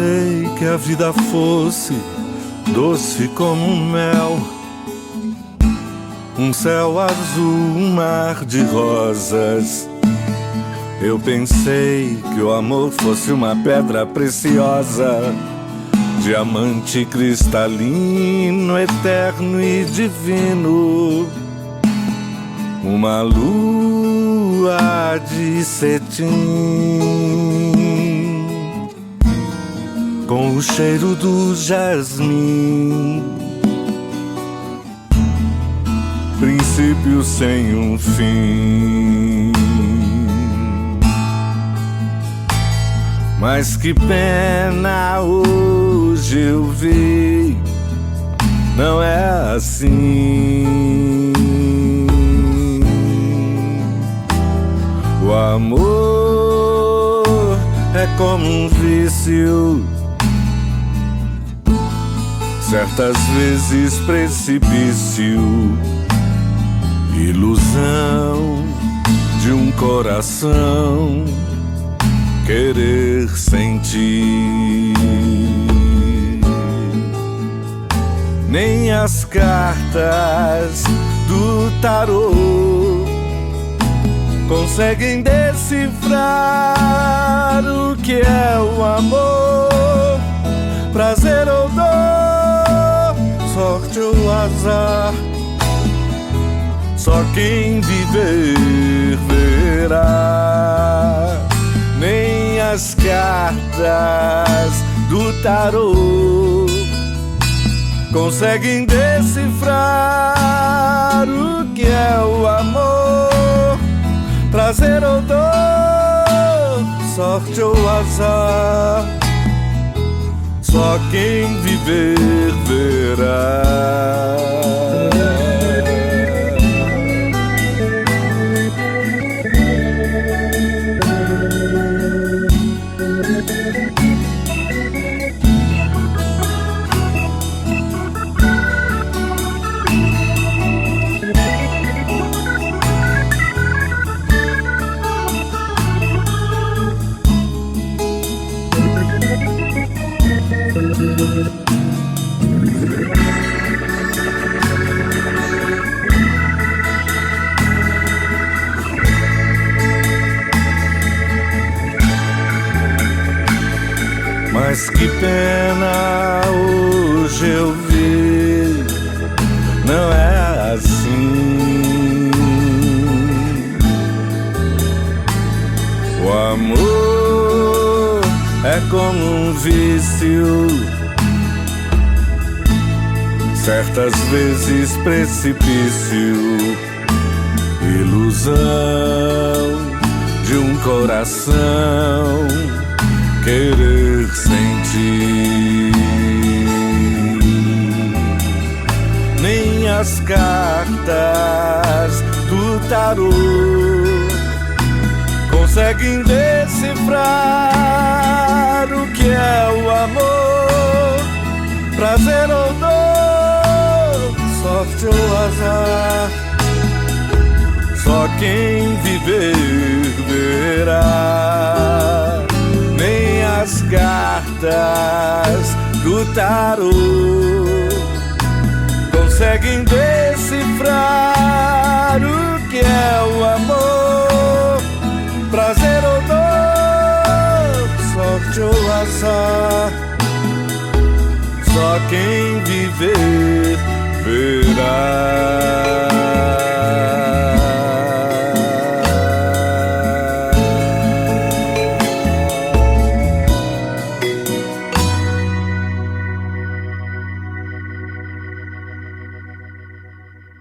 pensei que a vida fosse doce como um mel, um céu azul, um mar de rosas. Eu pensei que o amor fosse uma pedra preciosa, diamante cristalino, eterno e divino, uma lua de cetim, com o cheiro do jasmim, princípio sem um fim. Mas que pena, hoje eu vi, não é assim. O amor é como um vício, certas vezes precipício, ilusão de um coração querer sentir. Nem as cartas do tarô conseguem decifrar o que é o amor, prazer ou dor, sorte ou azar. Só quem viver verá. Nem as cartas do tarô conseguem decifrar o que é o amor, prazer ou dor, sorte ou azar. Só quem viver verá. Mas que pena, hoje eu vi, não é assim. O amor é como um vício, certas vezes precipício, ilusão de um coração querer sentir. Nem as cartas do tarô conseguem decifrar o que é o amor, prazer ou dor, sorte ou azar. Só quem viver verá. Nem as cartas do tarô conseguem decifrar o que é o amor, prazer ou dor, sorte ou azar. Só quem viver